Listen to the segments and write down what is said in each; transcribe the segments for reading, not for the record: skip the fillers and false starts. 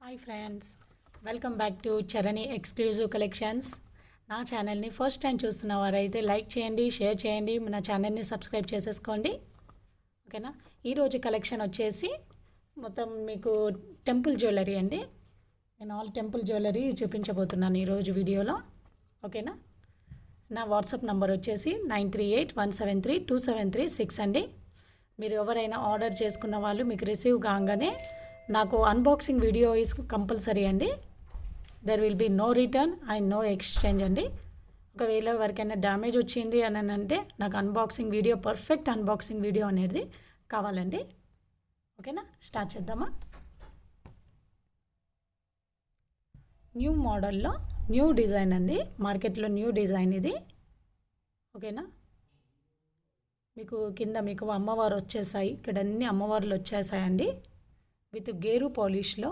Hi friends, welcome back to Charani exclusive collections. నా ఛానల్ని first time చూస్తున్న వారైతే లైక్ చేయండి, షేర్ చేయండి, నా ఛానల్ని సబ్స్క్రైబ్ చేసేసుకోండి. ఓకేనా. ఈరోజు కలెక్షన్ వచ్చేసి మొత్తం మీకు టెంపుల్ జ్యువెలరీ అండి. నేను ఆల్ టెంపుల్ జ్యువెలరీ చూపించబోతున్నాను ఈరోజు వీడియోలో. ఓకేనా. నా వాట్సాప్ నంబర్ వచ్చేసి 9381732736 అండి. మీరు ఎవరైనా ఆర్డర్ చేసుకున్న వాళ్ళు మీకు రిసీవ్ కాగానే నాకు అన్బాక్సింగ్ వీడియో ఈజ్ కంపల్సరీ అండి. There will be no return and no exchange అండి. ఒకవేళ ఎవరికైనా డ్యామేజ్ వచ్చింది అని అంటే నాకు unboxing video, perfect unboxing video అనేది కావాలండి. ఓకేనా. స్టార్ట్ చేద్దామా. న్యూ మోడల్లో న్యూ డిజైన్ అండి, మార్కెట్లో న్యూ డిజైన్ ఇది. ఓకేనా. మీకు కింద మీకు అమ్మవారు వచ్చేసాయి, ఇక్కడ అన్ని అమ్మవార్లు వచ్చేసాయండి విత్ గేరు పాలిష్లో.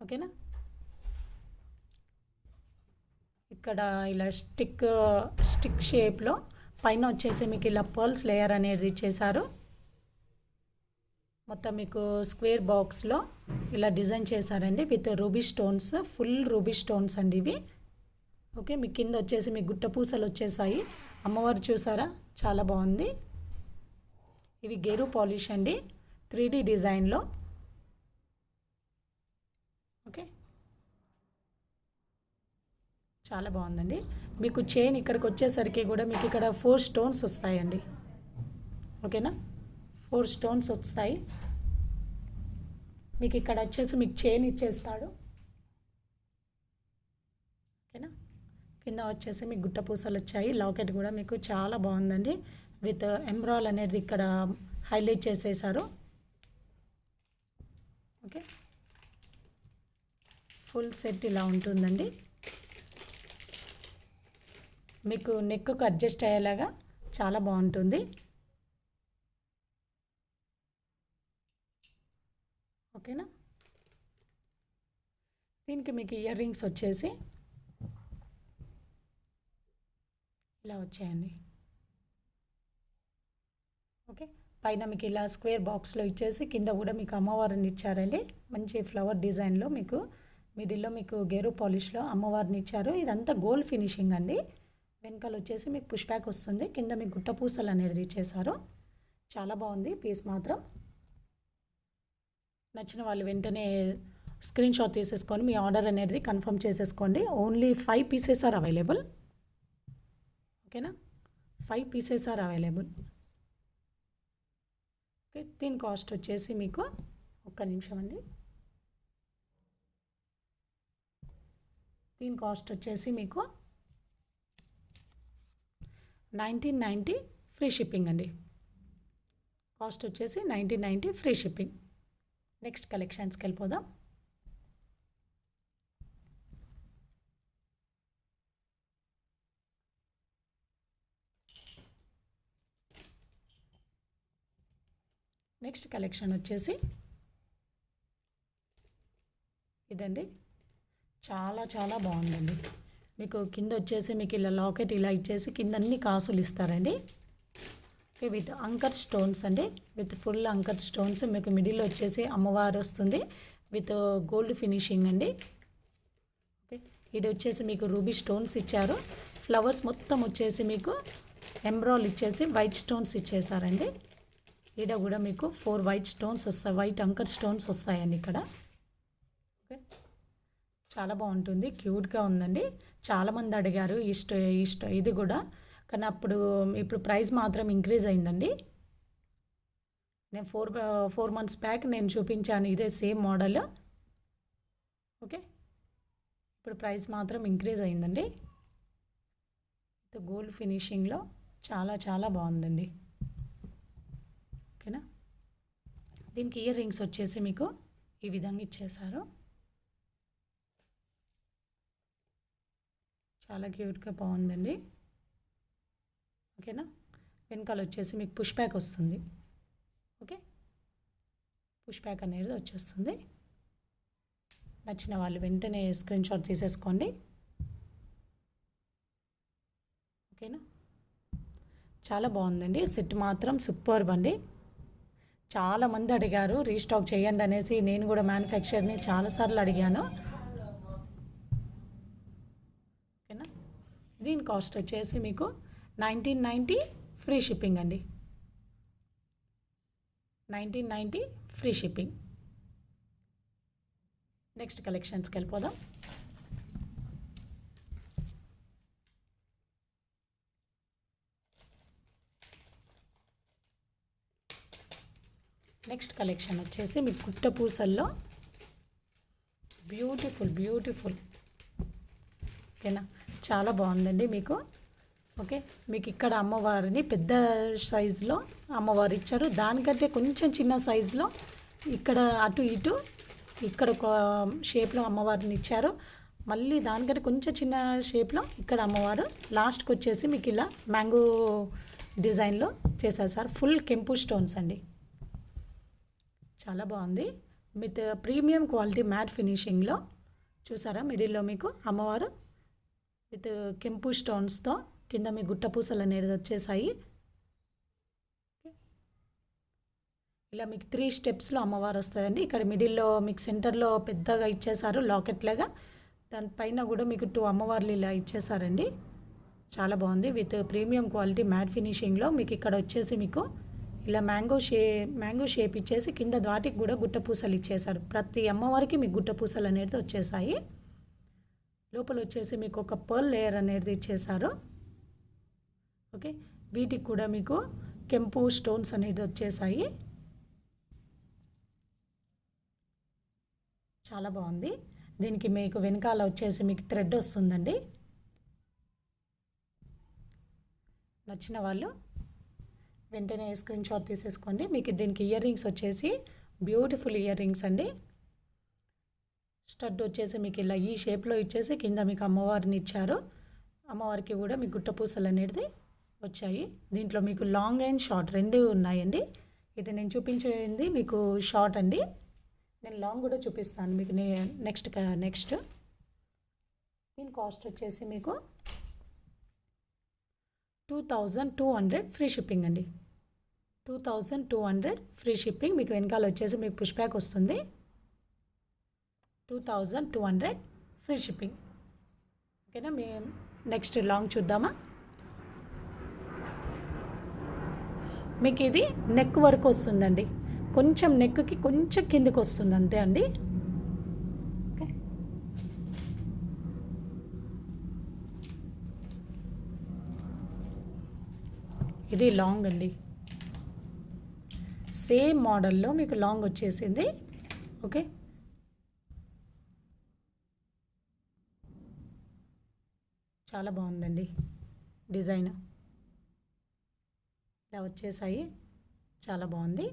ఓకేనా. ఇక్కడ ఇలా స్టిక్ షేప్లో పైన వచ్చేసి మీకు ఇలా పర్ల్స్ లేయర్ అనేది చేశారు. మొత్తం మీకు స్క్వేర్ బాక్స్లో ఇలా డిజైన్ చేశారండి with ruby stones, full ruby stones అండి ఇవి. ఓకే. మీ కింద వచ్చేసి మీ గుట్ట పూసలు వచ్చేసాయి. అమ్మవారు చూసారా, చాలా బాగుంది. ఇవి గేరు పాలిష్ అండి, 3D డిజైన్లో. ఓకే, చాలా బాగుందండి. మీకు చైన్ ఇక్కడికి వచ్చేసరికి కూడా మీకు ఇక్కడ 4 స్టోన్స్ వస్తాయండి. ఓకేనా, 4 స్టోన్స్ వస్తాయి. మీకు ఇక్కడ వచ్చేసి మీకు చైన్ ఇచ్చేస్తాడు. ఓకేనా. కింద వచ్చేసి మీకు గుట్ట పూసలు వచ్చాయి. లాకెట్ కూడా మీకు చాలా బాగుందండి విత్ ఎంబ్రాయిడ్ అనేది ఇక్కడ హైలైట్ చేసేసారు. ఓకే, ఫుల్ సెట్ ఇలా ఉంటుందండి. మీకు నెక్కు అడ్జస్ట్ అయ్యేలాగా చాలా బాగుంటుంది. ఓకేనా. దీనికి మీకు ఇయర్ రింగ్స్ వచ్చేసి ఇలా వచ్చాయండి. ఓకే, పైన మీకు ఇలా స్క్వేర్ బాక్స్లో ఇచ్చేసి కింద కూడా మీకు అమ్మవారిని ఇచ్చారండి. మంచి ఫ్లవర్ డిజైన్లో మీకు మిడిల్లో మీకు గేరు పాలిష్లో అమ్మవారిని ఇచ్చారు. ఇదంతా గోల్డ్ ఫినిషింగ్ అండి. వెనకాల వచ్చేసి మీకు పుష్ బ్యాక్ వస్తుంది. కింద మీకు గుట్ట పూసలు అనేది ఇచ్చేసారు. చాలా బాగుంది పీస్ మాత్రం. నచ్చిన వాళ్ళు వెంటనే స్క్రీన్ షాట్ తీసేసుకొని మీ ఆర్డర్ అనేది కన్ఫర్మ్ చేసేసుకోండి. Only 5 pieces are available. ఓకేనా, 5 పీసెస్ ఆర్ అవైలబుల్. ఓకే, దీని కాస్ట్ వచ్చేసి మీకు ఒక్క నిమిషం అండి. దీని కాస్ట్ వచ్చేసి మీకు 1990 ఫ్రీ షిప్పింగ్ అండి. కాస్ట్ వచ్చేసి 1990 ఫ్రీ షిప్పింగ్. నెక్స్ట్ కలెక్షన్స్కి వెళ్ళిపోదాం. నెక్స్ట్ కలెక్షన్ వచ్చేసి ఇదండి. చాలా చాలా బాగుందండి. మీకు కింద వచ్చేసి మీకు ఇలా లాకెట్ ఇలా ఇచ్చేసి కింద అన్ని కాసులు ఇస్తారండి. ఓకే, విత్ అంకర్ స్టోన్స్ అండి, విత్ ఫుల్ అంకర్ స్టోన్స్. మీకు మిడిల్లో వచ్చేసి అమ్మవారు వస్తుంది విత్ గోల్డ్ ఫినిషింగ్ అండి. ఓకే, ఇది వచ్చేసి మీకు రూబీ స్టోన్స్ ఇచ్చారు. ఫ్లవర్స్ మొత్తం వచ్చేసి మీకు ఎంబ్రాయిడ్ ఇచ్చేసి వైట్ స్టోన్స్ ఇచ్చేసారండి. ఈడ కూడా మీకు 4 వైట్ స్టోన్స్ వస్తాయి, వైట్ అంకర్ స్టోన్స్ వస్తాయండి ఇక్కడ. ఓకే, చాలా బాగుంటుంది, క్యూట్గా ఉందండి. చాలామంది అడిగారు ఇది కూడా, కానీ ఇప్పుడు ప్రైస్ మాత్రం ఇంక్రీజ్ అయిందండి. నేను 4 మంత్స్ బ్యాక్ నేను చూపించాను ఇదే సేమ్ మోడల్. ఓకే, ఇప్పుడు ప్రైస్ మాత్రం ఇంక్రీజ్ అయిందండి. గోల్డ్ ఫినిషింగ్లో చాలా చాలా బాగుందండి. ఓకేనా. దీనికి ఇయర్ రింగ్స్ వచ్చేసి మీకు ఈ విధంగా ఇచ్చేసారు. చాలా క్యూట్గా బాగుందండి. ఓకేనా. వెనకాల వచ్చేసి మీకు పుష్ బ్యాక్ వస్తుంది. ఓకే, పుష్ బ్యాక్ అనేది వచ్చేస్తుంది. నచ్చిన వాళ్ళు వెంటనే స్క్రీన్ షాట్ తీసేసుకోండి. ఓకేనా. చాలా బాగుందండి. సెట్ మాత్రం సూపర్బ్ అండి. చాలామంది అడిగారు రీస్టాక్ చేయండి అనేసి. నేను కూడా మ్యానుఫ్యాక్చర్ని చాలాసార్లు అడిగాను. ఓకేనా. దీని కాస్ట్ వచ్చేసి మీకు 1990 ఫ్రీ షిప్పింగ్ అండి. 1990 ఫ్రీ షిప్పింగ్. నెక్స్ట్ కలెక్షన్స్కి వెళ్ళిపోదాం. నెక్స్ట్ కలెక్షన్ వచ్చేసి మీకు గుట్ట పూసల్లో బ్యూటిఫుల్ ఓకేనా, చాలా బాగుందండి మీకు. ఓకే, మీకు ఇక్కడ అమ్మవారిని పెద్ద సైజులో అమ్మవారు ఇచ్చారు. దానికంటే కొంచెం చిన్న సైజులో ఇక్కడ అటు ఇటు ఇక్కడ ఒక షేప్లో అమ్మవారిని ఇచ్చారు. మళ్ళీ దానికంటే కొంచెం చిన్న షేప్లో ఇక్కడ అమ్మవారు. లాస్ట్కి వచ్చేసి మీకు ఇలా మ్యాంగో డిజైన్లో చేశారు సార్. ఫుల్ కెంపు స్టోన్స్ అండి, చాలా బాగుంది. విత్ ప్రీమియం క్వాలిటీ మ్యాట్ ఫినిషింగ్లో చూసారా. మిడిల్లో మీకు అమ్మవారు విత్ కెంపు స్టోన్స్తో, కింద మీ గుట్ట పూసలు అనేది వచ్చేసాయి. ఇలా మీకు 3 స్టెప్స్లో అమ్మవారు వస్తుందండి. ఇక్కడ మిడిల్లో మీకు సెంటర్లో పెద్దగా ఇచ్చేసారు లాకెట్ లాగా. దానిపైన కూడా మీకు 2 అమ్మవార్లు ఇలా ఇచ్చేసారండి. చాలా బాగుంది. విత్ ప్రీమియం క్వాలిటీ మ్యాట్ ఫినిషింగ్లో మీకు ఇక్కడ వచ్చేసి మీకు ఇలా మ్యాంగో షేప్ ఇచ్చేసి కింద వాటికి కూడా గుట్ట పూసలు ఇచ్చేసారు. ప్రతి అమ్మవారికి మీకు గుట్ట పూసలు అనేది వచ్చేసాయి. లోపల వచ్చేసి మీకు ఒక పర్ల్ లేయర్ అనేది ఇచ్చేసారు. ఓకే, వీటికి కూడా మీకు కెంపు స్టోన్స్ అనేది వచ్చేసాయి. చాలా బాగుంది. దీనికి మీకు వెనకాల వచ్చేసి మీకు థ్రెడ్ వస్తుందండి. నచ్చిన వాళ్ళు వెంటనే స్క్రీన్ షాట్ తీసేసుకోండి. మీకు దీనికి ఇయర్ రింగ్స్ వచ్చేసి బ్యూటిఫుల్ ఇయర్ రింగ్స్ అండి. స్టడ్ వచ్చేసి మీకు ఇలా ఈ షేప్లో ఇచ్చేసి కింద మీకు అమ్మవారిని ఇచ్చారు. అమ్మవారికి కూడా మీకు గుట్ట పూసలు అనేది వచ్చాయి. దీంట్లో మీకు లాంగ్ అండ్ షార్ట్ 2 ఉన్నాయండి. ఇది నేను చూపించేది మీకు షార్ట్ అండి. నేను లాంగ్ కూడా చూపిస్తాను మీకు నెక్స్ట్. దీని కాస్ట్ వచ్చేసి మీకు 2200 ఫ్రీ షిప్పింగ్ అండి. 2200 ఫ్రీ షిప్పింగ్. మీకు వెనకాల వచ్చేసి మీకు పుష్ బ్యాక్ వస్తుంది. 2200 ఫ్రీ షిప్పింగ్. ఓకేనా. నెక్స్ట్ లాంగ్ చూద్దామా. మీకు ఇది నెక్ వరకు వస్తుందండి. కొంచెం నెక్కి కొంచెం కిందికి వస్తుంది అంతే అండి. ఓకే, ఇది లాంగ్ అండి. సేమ్ మోడల్లో మీకు లాంగ్ వచ్చేసింది. ఓకే, చాలా బాగుందండి డిజైన్. ఇలా వచ్చేసాయి, చాలా బాగుంది.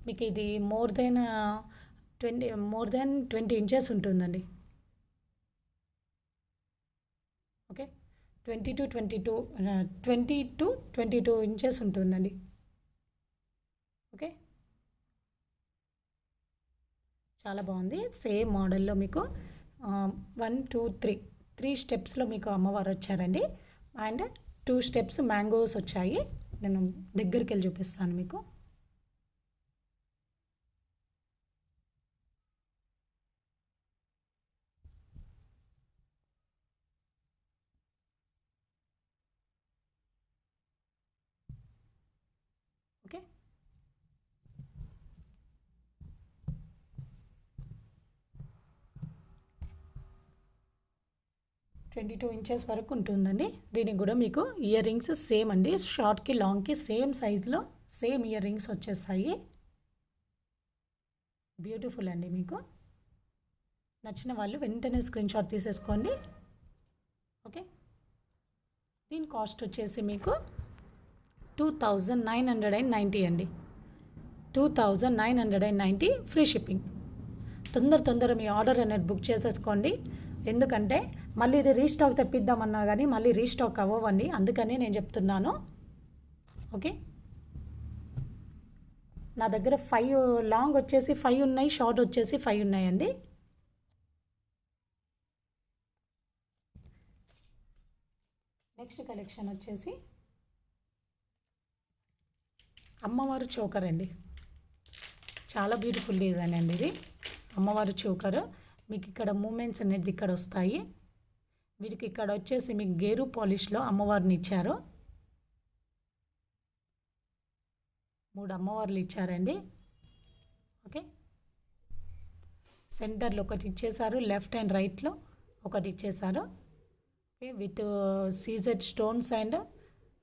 మీకు ఇది మోర్ దెన్ 20 ఇంచెస్ ఉంటుందండి. ఓకే, 20 to 22 ఇంచెస్ ఉంటుందండి. ఓకే, చాలా బాగుంది. సేమ్ మోడల్లో మీకు 1 2 3 స్టెప్స్లో మీకు అమ్మవారు వచ్చారండి. అండ్ 2 స్టెప్స్ మ్యాంగోస్ వచ్చాయి. నేను దగ్గరికి వెళ్ళి చూపిస్తాను మీకు. ఓకే, 22 ఇంచెస్ వరకు ఉంటుందండి. దీనికి కూడా మీకు ఇయర్ రింగ్స్ సేమ్ అండి. షార్ట్కి లాంగ్కి సేమ్ సైజులో సేమ్ ఇయర్ రింగ్స్ వచ్చేస్తాయి. బ్యూటిఫుల్ అండి. మీకు నచ్చిన వాళ్ళు వెంటనే స్క్రీన్ షాట్ తీసేసుకోండి. ఓకే, దీని కాస్ట్ వచ్చేసి మీకు 2990 అండి. 2990 ఫ్రీ షిప్పింగ్. తొందర మీ ఆర్డర్ అనేది బుక్ చేసేసుకోండి. ఎందుకంటే మళ్ళీ ఇది రీస్టాక్ తెప్పిద్దామన్నా కానీ మళ్ళీ రీస్టాక్ అవ్వండి. అందుకని నేను చెప్తున్నాను. ఓకే, నా దగ్గర 5 లాంగ్ వచ్చేసి 5 ఉన్నాయి, షార్ట్ వచ్చేసి 5 ఉన్నాయండి. నెక్స్ట్ కలెక్షన్ వచ్చేసి అమ్మవారు చోకర్ అండి. చాలా బ్యూటిఫుల్ డిజైన్ అండి ఇది. అమ్మవారు చోకర్. మీకు ఇక్కడ మూమెంట్స్ అనేది ఇక్కడ వస్తాయి. వీటికి ఇక్కడ వచ్చేసి మీకు గేరు పాలిష్లో అమ్మవారిని ఇచ్చారు. 3 అమ్మవార్లు ఇచ్చారండి. ఓకే, సెంటర్లో ఒకటి ఇచ్చేసారు, లెఫ్ట్ అండ్ రైట్లో ఒకటి ఇచ్చేసారు. Okay, with CZ stones and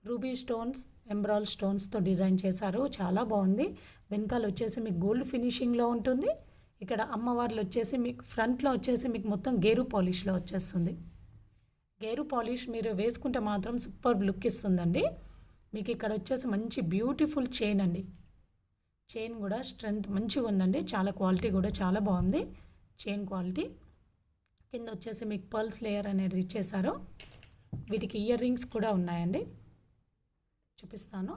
ruby stones, embroid స్టోన్స్తో డిజైన్ చేశారు. చాలా బాగుంది. వెనకాల వచ్చేసి మీకు గోల్డ్ ఫినిషింగ్లో ఉంటుంది. ఇక్కడ అమ్మవార్లు వచ్చేసి మీకు ఫ్రంట్లో వచ్చేసి మీకు మొత్తం గేరు పాలిష్లో వచ్చేస్తుంది. గేరు పాలిష్ మీరు వేసుకుంటే మాత్రం సూపర్ లుక్ ఇస్తుందండి. మీకు ఇక్కడ వచ్చేసి మంచి బ్యూటిఫుల్ చైన్ అండి. చైన్ కూడా స్ట్రెంత్ మంచిగా ఉందండి. చాలా క్వాలిటీ కూడా చాలా బాగుంది చైన్ క్వాలిటీ. కింద వచ్చేసి మీకు పర్ల్స్ లేయర్ అనేది ఇచ్చేసారు. వీటికి ఇయర్ రింగ్స్ కూడా ఉన్నాయండి, చూపిస్తాను.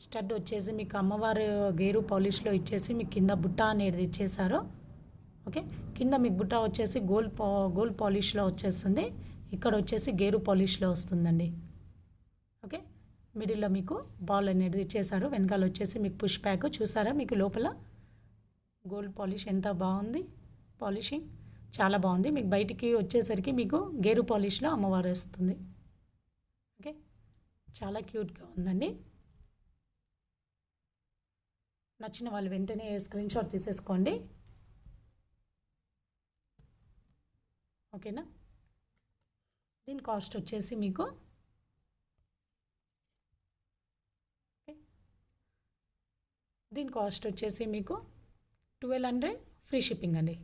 స్టడ్ వచ్చేసి మీకు అమ్మవారు గేరు పాలిష్లో ఇచ్చేసి మీకు కింద బుట్ట అనేది ఇచ్చేసారు. ఓకే, కింద మీకు బుట్ట వచ్చేసి గోల్డ్ పాలిష్లో వచ్చేస్తుంది. ఇక్కడ వచ్చేసి గేరు పాలిష్లో వస్తుందండి. ఓకే, మిడిల్లో మీకు బాల్ అనేది ఇచ్చేసారు. వెనకాల వచ్చేసి మీకు పుష్ బ్యాక్ చూసారా, మీకు లోపల గోల్డ్ పాలిష్ ఎంత బాగుంది. పాలిషింగ్ చాలా బాగుంది. మీకు బయటికి వచ్చేసరికి మీకు గేరు పాలిష్లో అమ్మవారు వస్తుంది. ఓకే, చాలా క్యూట్గా ఉందండి. నచ్చిన వాళ్ళు వెంటనే స్క్రీన్ షాట్ తీసేసుకోండి. ఓకేనా, దీని కాస్ట్ వచ్చేసి మీకు దీని కాస్ట్ వచ్చేసి మీకు 1200 ఫ్రీ షిప్పింగ్ అండి.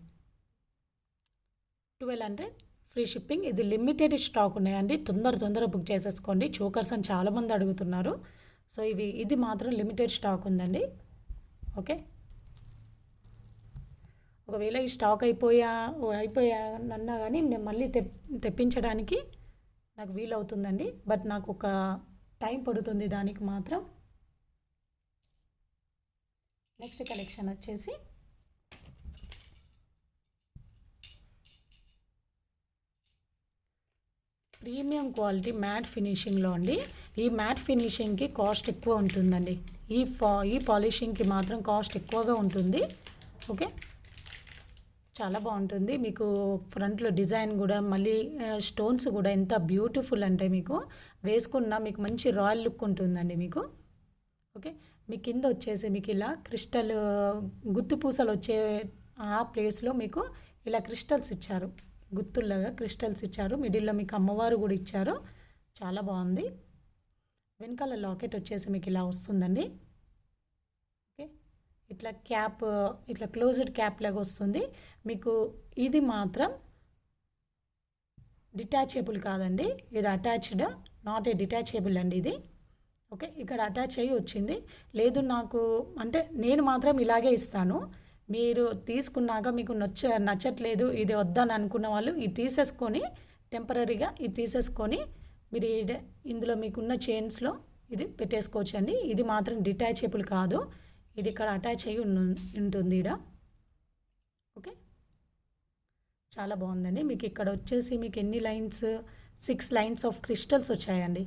1200 ఫ్రీ షిప్పింగ్. ఇది లిమిటెడ్ స్టాక్ ఉన్నాయండి, తొందర బుక్ చేసేసుకోండి. చోకర్స్ అని చాలామంది అడుగుతున్నారు. సో ఇది మాత్రం లిమిటెడ్ స్టాక్ ఉందండి. ఓకే, ఒకవేళ ఈ స్టాక్ అయిపోయానన్నా కానీ మేము మళ్ళీ తెప్పించడానికి నాకు వీలవుతుందండి. బట్ నాకు ఒక టైం పడుతుంది దానికి మాత్రం. నెక్స్ట్ కలెక్షన్ వచ్చేసి ప్రీమియం క్వాలిటీ మ్యాట్ ఫినిషింగ్లో అండి. ఈ మ్యాట్ ఫినిషింగ్కి కాస్ట్ ఎక్కువ ఉంటుందండి. ఈ పాలిషింగ్కి మాత్రం కాస్ట్ ఎక్కువగా ఉంటుంది. ఓకే, చాలా బాగుంటుంది. మీకు ఫ్రంట్లో డిజైన్ కూడా మళ్ళీ స్టోన్స్ కూడా ఎంత బ్యూటిఫుల్ అంటే మీకు వేసుకున్న మీకు మంచి రాయల్ లుక్ ఉంటుందండి మీకు. ఓకే, మీ కింద వచ్చేసి మీకు ఇలా క్రిస్టల్ గుత్తి పూసలు వచ్చే ఆ ప్లేస్లో మీకు ఇలా క్రిస్టల్స్ ఇచ్చారు, గుత్తుల్లాగా క్రిస్టల్స్ ఇచ్చారు. మిడిల్లో మీకు అమ్మవారు కూడా ఇచ్చారు. చాలా బాగుంది. వెనకాల లాకెట్ వచ్చేసి మీకు ఇలా వస్తుందండి. ఓకే, ఇట్లా క్యాప్, ఇట్లా క్లోజ్డ్ క్యాప్ లాగా వస్తుంది మీకు. ఇది మాత్రం డిటాచబుల్ కాదండి, ఇది అటాచ్డ్, నాట్ ఏ డిటాచబుల్ అండి ఇది. ఓకే, ఇక్కడ అటాచ్ అయ్యి వచ్చింది. లేదు నాకు అంటే నేను మాత్రం ఇలాగే ఇస్తాను. మీరు తీసుకున్నాక మీకు నచ్చట్లేదు, ఇది వద్దని అనుకున్న వాళ్ళు ఇది తీసేసుకొని టెంపరీగా ఇది తీసేసుకొని మీరు ఇందులో మీకున్న చైన్స్లో ఇది పెట్టేసుకోవచ్చు అండి. ఇది మాత్రం డిటాచబుల్ కాదు, ఇది ఇక్కడ అటాచ్ అయ్యి ఉంటుంది ఇక్కడ. ఓకే, చాలా బాగుందండి. మీకు ఇక్కడ వచ్చేసి మీకు ఎన్ని లైన్స్, 6 లైన్స్ ఆఫ్ క్రిస్టల్స్ వచ్చాయండి.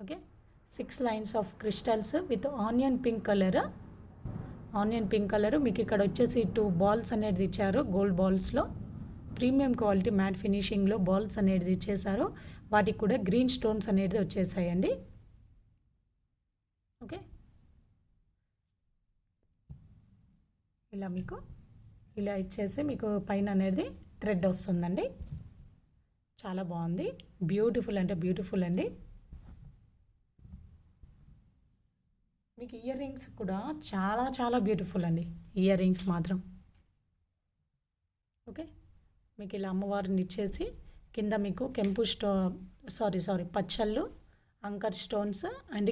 Okay, 6 lines of crystals with onion pink colour. మీకు ఇక్కడ వచ్చేసి 2 బాల్స్ అనేది ఇచ్చారు, గోల్డ్ బాల్స్లో ప్రీమియం క్వాలిటీ మ్యాట్ ఫినిషింగ్లో బాల్స్ అనేది ఇచ్చేసారు. వాటికి కూడా గ్రీన్ స్టోన్స్ అనేది వచ్చేసాయండి. ఓకే, ఇలా మీకు ఇలా ఇచ్చేసి మీకు పైన అనేది థ్రెడ్ వస్తుందండి. చాలా బాగుంది, బ్యూటిఫుల్ అంటే బ్యూటిఫుల్ అండి. మీకు ఇయర్ రింగ్స్ కూడా చాలా బ్యూటిఫుల్ అండి, ఇయర్ రింగ్స్ మాత్రం. ఓకే, మీకు ఇలా అమ్మవారిని ఇచ్చేసి కింద మీకు పచ్చళ్ళు, అంకర్ స్టోన్స్ అండ్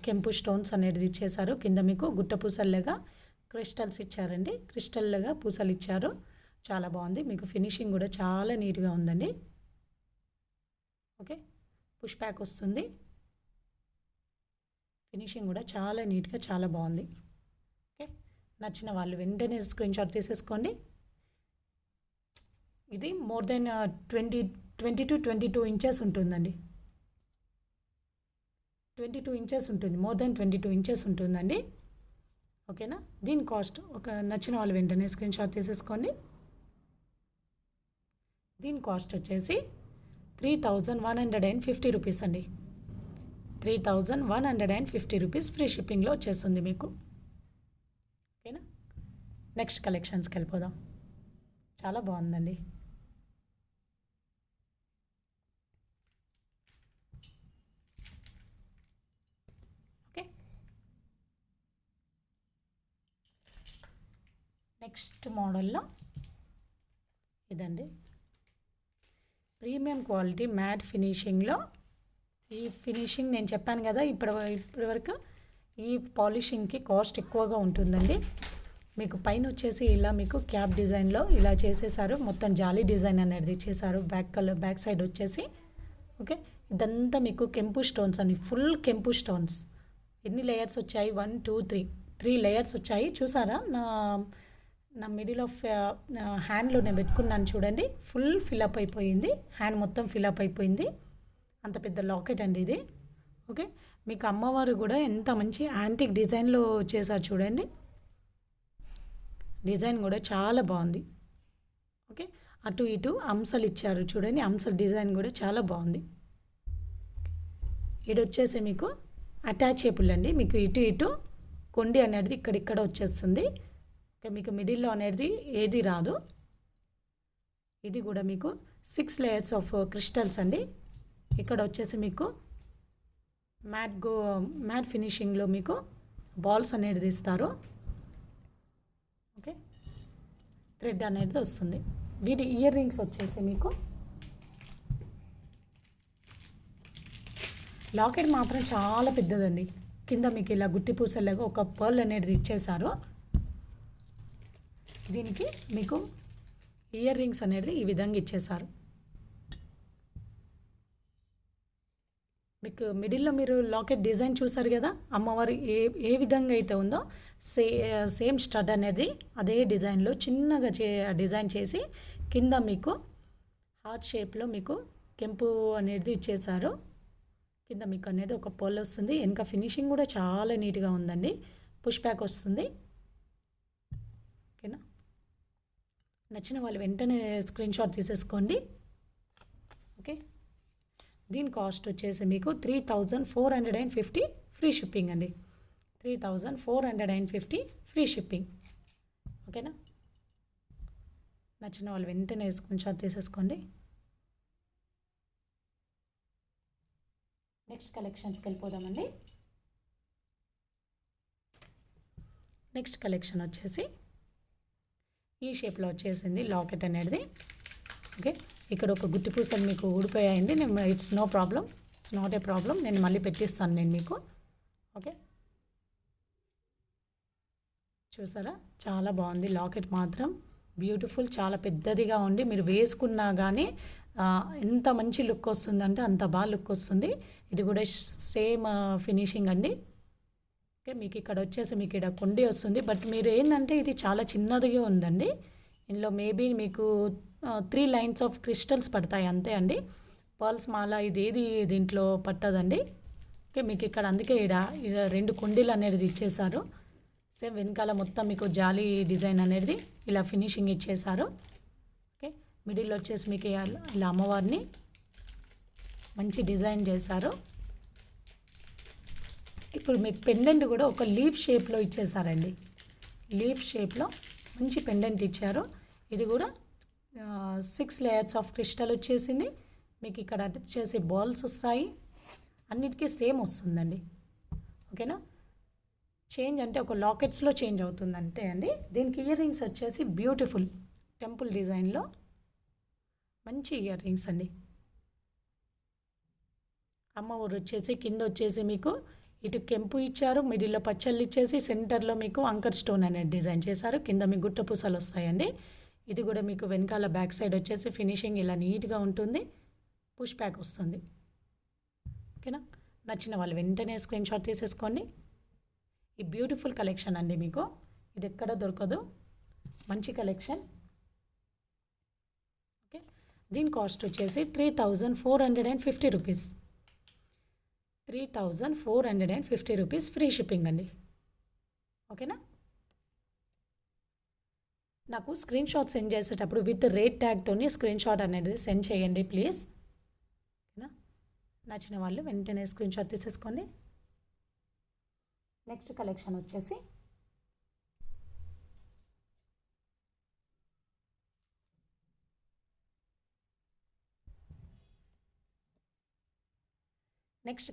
కెంపు స్టోన్స్ అనేది ఇచ్చేసారు. కింద మీకు గుట్ట పూసల్లాగా క్రిస్టల్స్ ఇచ్చారండి, క్రిస్టల్లాగా పూసలు ఇచ్చారు. చాలా బాగుంది. మీకు ఫినిషింగ్ కూడా చాలా నీట్గా ఉందండి. ఓకే, పుష్ బ్యాక్ వస్తుంది. ఫినిషింగ్ కూడా చాలా నీట్గా చాలా బాగుంది. ఓకే, నచ్చిన వాళ్ళు వెంటనే స్క్రీన్ షాట్ తీసేసుకోండి. ఇది మోర్ దెన్ 20 to 22 ఇంచెస్ ఉంటుందండి. 22 ఇంచెస్ ఉంటుంది, మోర్ దెన్ 22 ఇంచెస్ ఉంటుందండి. ఓకేనా. దీని కాస్ట్ ఒక నచ్చిన వాళ్ళు వెంటనే స్క్రీన్ షాట్ తీసేసుకోండి. దీని కాస్ట్ వచ్చేసి 3150 రూపీస్ అండి. 3150 రూపీస్ ఫ్రీ షిప్పింగ్లో వచ్చేస్తుంది మీకు. ఓకేనా. నెక్స్ట్ కలెక్షన్స్కి వెళ్ళిపోదాం. చాలా బాగుందండి. ఓకే. నెక్స్ట్ మోడల్లో ఇదండి, ప్రీమియం క్వాలిటీ మ్యాట్ ఫినిషింగ్లో. ఈ ఫినిషింగ్ నేను చెప్పాను కదా ఇప్పటి వరకు, ఈ పాలిషింగ్కి కాస్ట్ ఎక్కువగా ఉంటుందండి. మీకు పైన వచ్చేసి ఇలా మీకు క్యాప్ డిజైన్లో ఇలా చేసేసారు, మొత్తం జాలీ డిజైన్ అనేది చేశారు. బ్యాక్ సైడ్ వచ్చేసి ఓకే, ఇదంతా మీకు కెంపు స్టోన్స్ అని, ఫుల్ కెంపు స్టోన్స్. ఎన్ని లేయర్స్ వచ్చాయి? 1 2 3 లేయర్స్ వచ్చాయి. చూసారా? నా మిడిల్ ఆఫ్ హ్యాండ్లో నేను పెట్టుకున్నాను చూడండి, ఫుల్ ఫిలప్ అయిపోయింది, హ్యాండ్ మొత్తం ఫిలప్ అయిపోయింది. అంత పెద్ద లాకెట్ అండి ఇది. ఓకే. మీకు అమ్మవారు కూడా ఎంత మంచి యాంటిక్ డిజైన్లో చేశారు చూడండి, డిజైన్ కూడా చాలా బాగుంది. ఓకే. అటు ఇటు అంశలు ఇచ్చారు చూడండి, అంశల డిజైన్ కూడా చాలా బాగుంది. ఇది వచ్చేసి మీకు అటాచబుల్ అండి, మీకు ఇటు ఇటు కొండి అనేది ఇక్కడిక్కడ వచ్చేస్తుంది. ఓకే. మీకు మిడిల్లో అనేది ఏది రాదు. ఇది కూడా మీకు 6 లేయర్స్ ఆఫ్ క్రిస్టల్స్ అండి. ఇక్కడ వచ్చేసి మీకు మ్యాట్ ఫినిషింగ్లో మీకు బాల్స్ అనేది ఇస్తారు. ఓకే. థ్రెడ్ అనేది వస్తుంది. వీటి ఇయర్ రింగ్స్ వచ్చేసి మీకు లాకెట్ మాత్రం చాలా పెద్దదండి. కింద మీకు ఇలా గుట్టి పూసలాగా ఒక పర్ల్ అనేది ఇచ్చేసారు. దీనికి మీకు ఇయర్ రింగ్స్ అనేది ఈ విధంగా ఇచ్చేసారు. మీకు మిడిల్లో మీరు లాకెట్ డిజైన్ చూసారు కదా, అమ్మవారి ఏ విధంగా అయితే ఉందో సేమ్ స్టడ్ అనేది అదే డిజైన్లో చిన్నగా డిజైన్ చేసి కింద మీకు హార్ట్ షేప్లో మీకు కెంపు అనేది ఇచ్చేసారు. కింద మీకు అనేది ఒక పొల్ వస్తుంది. వెనక ఫినిషింగ్ కూడా చాలా నీట్గా ఉందండి. పుష్ బ్యాక్ వస్తుంది. ఓకేనా. నచ్చిన వాళ్ళు వెంటనే స్క్రీన్ షాట్ తీసేసుకోండి. ఓకే. దీని కాస్ట్ వచ్చేసి మీకు 3450 ఫ్రీ షిప్పింగ్ అండి. 3450 ఫ్రీ షిప్పింగ్. ఓకేనా. నచ్చిన వాళ్ళు వెంటనే స్క్రీన్ షాట్ తీసేసుకోండి. నెక్స్ట్ కలెక్షన్స్కి వెళ్ళిపోదామండి. నెక్స్ట్ కలెక్షన్ వచ్చేసి ఈ షేప్లో వచ్చేసింది లాకెట్ అనేది. ఓకే. ఇక్కడ ఒక గుట్టి పూసలు మీకు ఊడిపోయాయండి. నేను it's no problem, it's not a problem, నేను మళ్ళీ పెట్టిస్తాను నేను మీకు. ఓకే. చూసారా? చాలా బాగుంది లాకెట్ మాత్రం, బ్యూటిఫుల్, చాలా పెద్దదిగా ఉండి మీరు వేసుకున్నా కానీ ఎంత మంచి లుక్ వస్తుందంటే అంత బాగా లుక్ వస్తుంది. ఇది కూడా సేమ్ ఫినిషింగ్ అండి. ఓకే. మీకు ఇక్కడ వచ్చేసి మీకు ఇక్కడ కొండి వస్తుంది. బట్ మీరు ఏంటంటే ఇది చాలా చిన్నదిగా ఉందండి. ఇందులో మేబీ మీకు 3 లైన్స్ ఆఫ్ క్రిస్టల్స్ పడతాయి అంతే అండి. పర్ల్స్ మాల ఇదేది దీంట్లో పట్టదండి. ఓకే. మీకు ఇక్కడ అందుకే ఇక్కడ 2 కొండీలు అనేది ఇచ్చేసారు. సేమ్ వెనకాల మొత్తం మీకు జాలీ డిజైన్ అనేది ఇలా ఫినిషింగ్ ఇచ్చేసారు. ఓకే. మిడిల్లో వచ్చేసి మీకు ఇలా అమ్మవారిని మంచి డిజైన్ చేశారు. ఇప్పుడు మీకు పెండెంట్ కూడా ఒక లీఫ్ షేప్లో ఇచ్చేసారండి. లీఫ్ షేప్లో మంచి పెండెంట్ ఇచ్చారు. ఇది కూడా 6 లేయర్స్ ఆఫ్ క్రిస్టల్ వచ్చేసింది. మీకు ఇక్కడ వచ్చేసి బాల్స్ వస్తాయి. అన్నిటికీ సేమ్ వస్తుందండి. ఓకేనా. చేంజ్ అంటే ఒక లాకెట్స్లో చేంజ్ అవుతుంది అంతే అండి. దీనికి ఇయర్ రింగ్స్ వచ్చేసి బ్యూటిఫుల్ టెంపుల్ డిజైన్లో మంచి ఇయర్ రింగ్స్ అండి. అమ్మవారు వచ్చేసి కింద వచ్చేసి మీకు ఇటు కెంపు ఇచ్చారు, మిడిల్లో పచ్చళ్ళు ఇచ్చేసి సెంటర్లో మీకు అంకర్ స్టోన్ అనేది డిజైన్ చేశారు. కింద మీకు గుట్ట పూసలు వస్తాయండి. ఇది కూడా మీకు వెనకాల బ్యాక్ సైడ్ వచ్చేసి ఫినిషింగ్ ఇలా నీట్గా ఉంటుంది. పుష్ బ్యాక్ వస్తుంది. ఓకేనా. నచ్చిన వాళ్ళు వెంటనే స్క్రీన్ షాట్ తీసేసుకోండి. ఈ బ్యూటిఫుల్ కలెక్షన్ అండి, మీకు ఇది ఎక్కడ దొరకదు, మంచి కలెక్షన్. ఓకే. దీని కాస్ట్ వచ్చేసి 3450 రూపీస్. 3450 రూపీస్ ఫ్రీ షిప్పింగ్ అండి. ఓకేనా? నాకు స్క్రీన్ షాట్ సెండ్ చేసేటప్పుడు విత్ రేట్ ట్యాగ్తోని స్క్రీన్ షాట్ అనేది సెండ్ చేయండి ప్లీజ్. ఓకేనా? నచ్చిన వాళ్ళు వెంటనే స్క్రీన్ షాట్ తీసేసుకోండి. నెక్స్ట్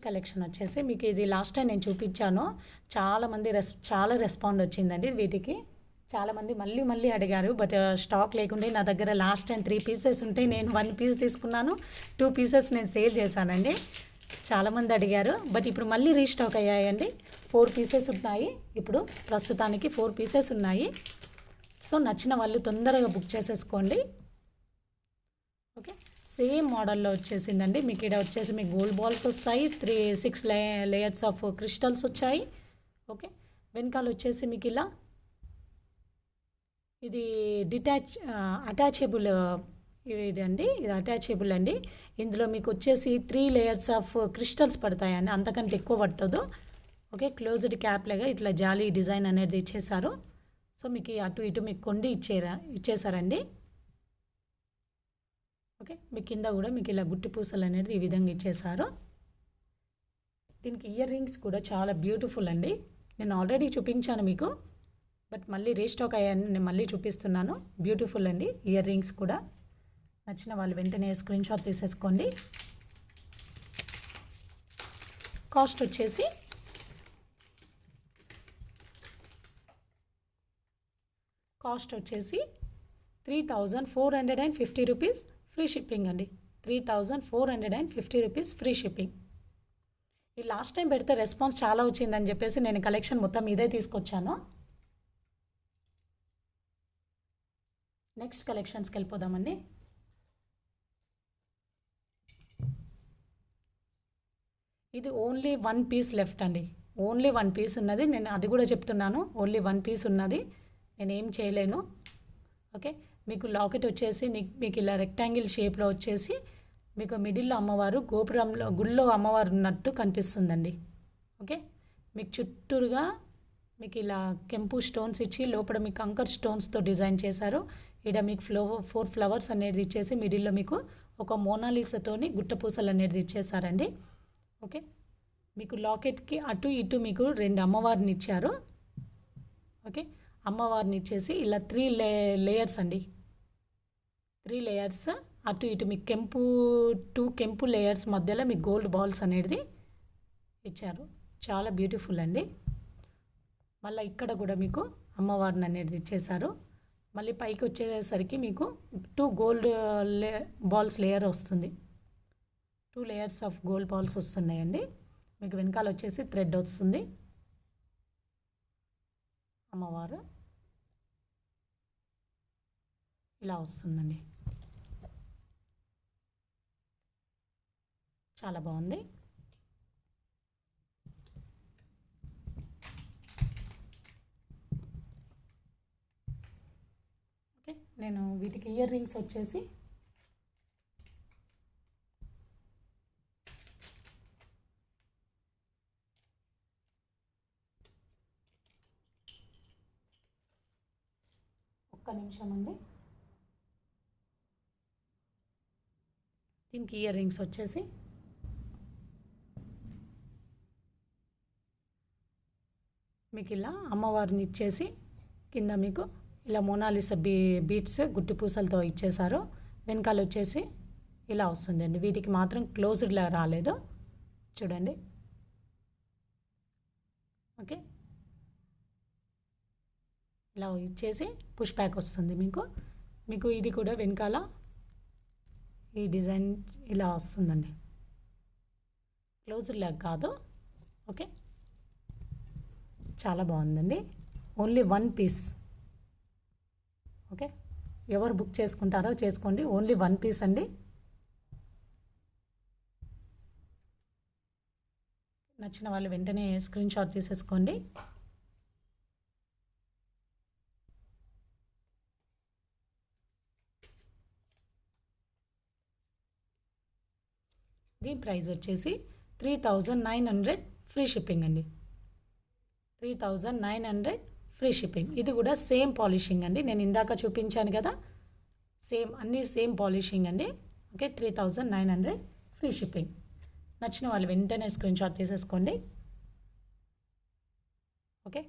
కలెక్షన్ వచ్చేసి మీకు ఇది లాస్ట్ టైం నేను చూపించాను. చాలా రెస్పాండ్ వచ్చిందండి వీటికి. చాలామంది మళ్ళీ అడిగారు. బట్ స్టాక్ లేకుండే నా దగ్గర లాస్ట్ టైం 3 పీసెస్ ఉంటే నేను 1 పీస్ తీసుకున్నాను. 2 పీసెస్ నేను సేల్ చేశానండి. చాలామంది అడిగారు. బట్ ఇప్పుడు మళ్ళీ రీస్టాక్ అయ్యాయండి. 4 పీసెస్ ఉన్నాయి. ఇప్పుడు ప్రస్తుతానికి 4 పీసెస్ ఉన్నాయి. సో నచ్చిన వాళ్ళు తొందరగా బుక్ చేసేసుకోండి. ఓకే, సేమ్ మోడల్లో వచ్చేసిందండి. మీకు ఇక్కడ వచ్చేసి మీకు గోల్డ్ బాల్స్ వస్తాయి. 6 లేయర్స్ ఆఫ్ క్రిస్టల్స్ వచ్చాయి. ఓకే, వెనకాల వచ్చేసి మీకు ఇలా ఇది అటాచబుల్ ఇది అటాచబుల్ అండి. ఇందులో మీకు వచ్చేసి 3 లేయర్స్ ఆఫ్ క్రిస్టల్స్ పడతాయండి. అంతకంటే ఎక్కువ పట్టదు. ఓకే, క్లోజ్డ్ క్యాప్ లాగా ఇట్లా జాలీ డిజైన్ అనేది ఇచ్చేసారు. సో మీకు అటు ఇటు మీకు కొండి ఇచ్చేసారండి. ఓకే, మీ కింద కూడా మీకు ఇలా గుట్టి పూసలు అనేది ఈ విధంగా ఇచ్చేసారు. దీనికి ఇయర్ రింగ్స్ కూడా చాలా బ్యూటిఫుల్ అండి. నేను ఆల్రెడీ చూపించాను మీకు. బట్ మళ్ళీ రీస్టాక్ అయ్యాను, నేను మళ్ళీ చూపిస్తున్నాను. బ్యూటిఫుల్ అండి ఇయర్ రింగ్స్ కూడా. నచ్చిన వాళ్ళు వెంటనే స్క్రీన్ షాట్ తీసేసుకోండి. కాస్ట్ వచ్చేసి కాస్ట్ వచ్చేసి 3450 రూపీస్ ఫ్రీ షిప్పింగ్ అండి. 3450 రూపీస్ ఫ్రీ షిప్పింగ్. ఈ లాస్ట్ టైం పెడితే రెస్పాన్స్ చాలా వచ్చిందని చెప్పేసి నేను కలెక్షన్ మొత్తం ఇదే తీసుకొచ్చాను. నెక్స్ట్ కలెక్షన్స్కి వెళ్ళిపోదామండి. ఇది ఓన్లీ 1 పీస్ లెఫ్ట్ అండి. ఓన్లీ 1 పీస్ ఉన్నది. నేను అది కూడా చెప్తున్నాను. ఓన్లీ 1 పీస్ ఉన్నది. నేను ఏం చేయలేను. ఓకే, మీకు లాకెట్ వచ్చేసి మీకు ఇలా రెక్టాంగిల్ షేప్లో వచ్చేసి మీకు మిడిల్లో అమ్మవారు, గోపురంలో గుళ్ళో అమ్మవారు ఉన్నట్టు కనిపిస్తుందండి. ఓకే, మీకు చుట్టూరుగా మీకు ఇలా కెంపు స్టోన్స్ ఇచ్చి లోపల మీకు కంకర్ స్టోన్స్తో డిజైన్ చేశారు. ఇక్కడ మీకు 4 ఫ్లవర్స్ అనేది ఇచ్చేసి మిడిల్లో మీకు ఒక మోనాలిసాతోని గుట్టపూసలు అనేది ఇచ్చేసారండి. ఓకే, మీకు లాకెట్కి అటు ఇటు మీకు 2 అమ్మవారిని ఇచ్చారు. ఓకే, అమ్మవారిని ఇచ్చేసి ఇలా 3 లేయర్స్ అండి. 3 లేయర్స్ అటు ఇటు మీకు టూ కెంపు లేయర్స్ మధ్యలో మీకు గోల్డ్ బాల్స్ అనేది ఇచ్చారు. చాలా బ్యూటిఫుల్ అండి. మళ్ళీ ఇక్కడ కూడా మీకు అమ్మవారిని అనేది ఇచ్చేసారు. మళ్ళీ పైకి వచ్చేసరికి మీకు 2 గోల్డ్ బాల్స్ లేయర్ వస్తుంది. 2 లేయర్స్ ఆఫ్ గోల్డ్ బాల్స్ వస్తున్నాయండి. మీకు వెనకాల వచ్చేసి థ్రెడ్ వస్తుంది. అమ్మవారు ఇలా వస్తుందండి. చాలా బాగుంది. ఓకే, నేను వీటికి ఇయర్ రింగ్స్ వచ్చేసి ఒక్క నిమిషం అండి. దీనికి ఇయర్ రింగ్స్ వచ్చేసి మీకు ఇలా అమ్మవారిని ఇచ్చేసి కింద మీకు ఇలా మోనాలిసా బీట్స్ గుట్టి పూసలతో ఇచ్చేసారు. వెనకాల వచ్చేసి ఇలా వస్తుందండి. వీటికి మాత్రం క్లోజ్డ్లా రాలేదు చూడండి. ఓకే, ఇలా ఇచ్చేసి పుష్ బ్యాక్ వస్తుంది మీకు ఇది కూడా వెనకాల ఈ డిజైన్ ఇలా వస్తుందండి. క్లోజ్డ్ లాగ్ కాదు. ఓకే, చాలా బాగుందండి. Only 1 piece. ఓకే, ఎవరు బుక్ చేసుకుంటారో చేసుకోండి. ఓన్లీ 1 పీస్ అండి. నచ్చిన వాళ్ళు వెంటనే స్క్రీన్ షాట్ తీసేసుకోండి. దీని ప్రైస్ వచ్చేసి 3900 ఫ్రీ షిప్పింగ్ అండి. 3900 ఫ్రీ షిప్పింగ్. ఇది కూడా సేమ్ పాలిషింగ్ అండి, నేను ఇందాక చూపించాను కదా, సేమ్ అన్నీ సేమ్ పాలిషింగ్ అండి. Okay, 3900 free shipping. నచ్చిన వాళ్ళు వెంటనే స్క్రీన్ షాట్ తీసేసుకోండి. ఓకే,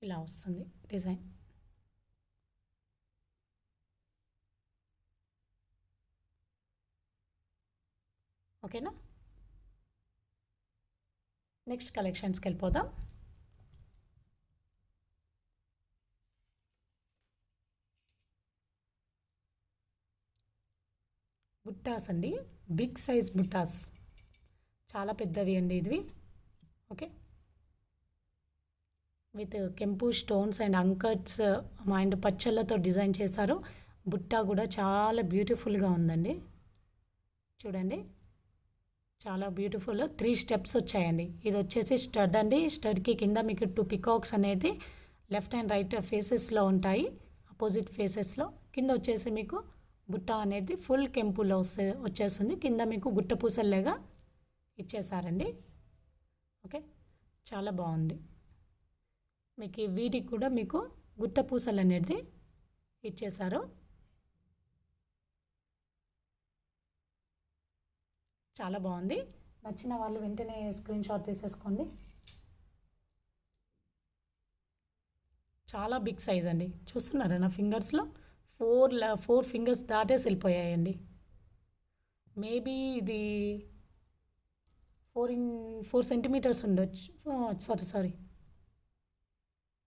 ఇలా వస్తుంది డిజైన్. ఓకేనా, నెక్స్ట్ కలెక్షన్స్కి వెళ్ళిపోదాం. బుట్టాస్ అండి, బిగ్ సైజ్ బుట్టాస్, చాలా పెద్దవి అండి ఇవి. ఓకే, విత్ కెంపు స్టోన్స్ అండ్ అంకట్స్ అండ్ పచ్చళ్ళతో డిజైన్ చేశారు. బుట్ట కూడా చాలా బ్యూటిఫుల్గా ఉందండి, చూడండి చాలా బ్యూటిఫుల్. 3 స్టెప్స్ వచ్చాయండి. ఇది వచ్చేసి స్టడ్ అండి. స్టడ్కి కింద మీకు 2 పికాక్స్ అనేది లెఫ్ట్ అండ్ రైట్ ఫేసెస్లో ఉంటాయి, అపోజిట్ ఫేసెస్లో. కింద వచ్చేసి మీకు బుట్ట అనేది ఫుల్ కెంపులో వచ్చేస్తుంది. కింద మీకు గుట్ట పూసల్లాగా ఇచ్చేసారండి. ఓకే, చాలా బాగుంది. మీకు వీటికి కూడా మీకు గుట్ట పూసలు అనేది ఇచ్చేసారు. చాలా బాగుంది. నచ్చిన వాళ్ళు వెంటనే స్క్రీన్ షాట్ తీసేసుకోండి. చాలా బిగ్ సైజ్ అండి, చూస్తున్నారా నా ఫింగర్స్లో 4 ఫింగర్స్ దాటేసి వెళ్ళిపోయాయండి. మేబీ ఇది 4 సెంటీమీటర్స్ ఉండొచ్చు. సారీ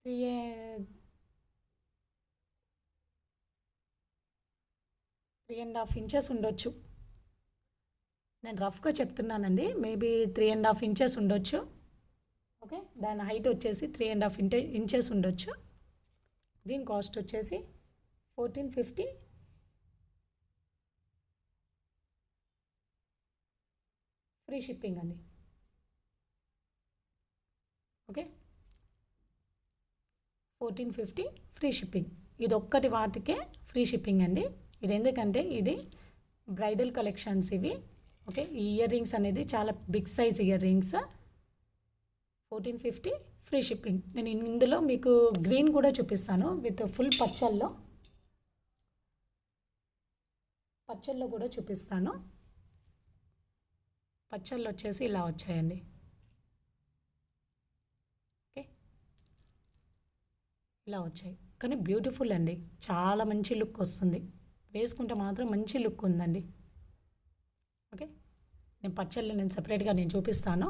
3.5 ఇంచెస్ ఉండొచ్చు. నేను రఫ్గా చెప్తున్నానండి, మేబీ 3.5 ఇంచెస్ ఉండొచ్చు. ఓకే, దాని హైట్ వచ్చేసి 3.5 ఇంచెస్ ఉండొచ్చు. దీని కాస్ట్ వచ్చేసి 1450 ఫ్రీ షిప్పింగ్ అండి. Okay, 1450 free shipping. ఇది ఒక్కటి వాటికే ఫ్రీ షిప్పింగ్ అండి. ఇది ఎందుకంటే ఇది బ్రైడల్ కలెక్షన్స్ ఇవి. ఓకే, ఈ ఇయర్ రింగ్స్ అనేది చాలా big size ear rings. 1450 free షిప్పింగ్. నేను ఇందులో మీకు గ్రీన్ కూడా చూపిస్తాను విత్ ఫుల్ పచ్చల్లో కూడా చూపిస్తాను. పచ్చళ్ళు వచ్చేసి ఇలా వచ్చాయండి. ఓకే, ఇలా వచ్చాయి కానీ బ్యూటిఫుల్ అండి, చాలా మంచి లుక్ వస్తుంది. వేసుకుంటే మాత్రం మంచి లుక్ ఉందండి. ఓకే, నేను పచ్చళ్ళు సపరేట్గా చూపిస్తాను.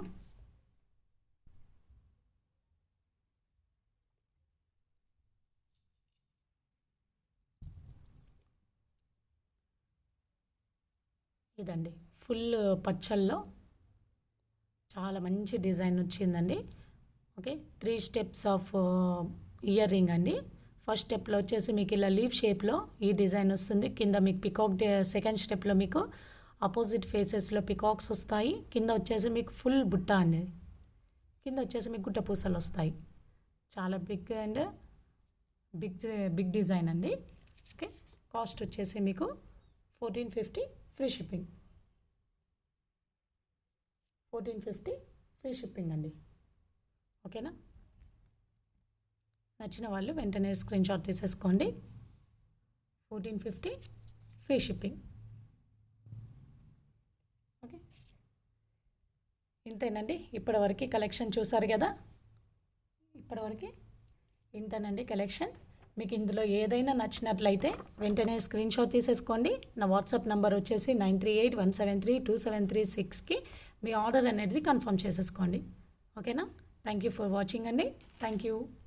ఇదండి ఫుల్ పచ్చల్లో చాలా మంచి డిజైన్ వచ్చిందండి. Okay, 3 steps of ear ring అండి. ఫస్ట్ స్టెప్లో వచ్చేసి మీకు ఇలా లీవ్ షేప్లో ఈ డిజైన్ వస్తుంది. కింద మీకు పికాక్, సెకండ్ స్టెప్లో మీకు అపోజిట్ ఫేసెస్లో పికాక్స్ వస్తాయి. కింద వచ్చేసి మీకు ఫుల్ బుట్ట అనేది, కింద వచ్చేసి మీకు గుట్ట పూసలు వస్తాయి. చాలా బిగ్ అండ్ బిగ్ డిజైన్ అండి. ఓకే, కాస్ట్ వచ్చేసి మీకు 1450 ఫ్రీ షిప్పింగ్. 1450 ఫ్రీ షిప్పింగ్ అండి. ఓకేనా, నచ్చిన వాళ్ళు వెంటనే స్క్రీన్ షాట్ తీసేసుకోండి. 1450 ఫ్రీ షిప్పింగ్. ఓకే, ఇంతేనండి. ఇప్పటివరకు కలెక్షన్ చూసారు కదా, ఇప్పటివరకు ఇంతేనండి కలెక్షన్. మీకు ఇందులో ఏదైనా నచ్చినట్లయితే వెంటనే స్క్రీన్ షాట్ తీసేసుకోండి. నా వాట్సాప్ నెంబర్ వచ్చేసి 9381732736కి మీ ఆర్డర్ అనేది కన్ఫర్మ్ చేసేసుకోండి. ఓకేనా, థ్యాంక్ యూ ఫర్ వాచింగ్ అండి. Thank you.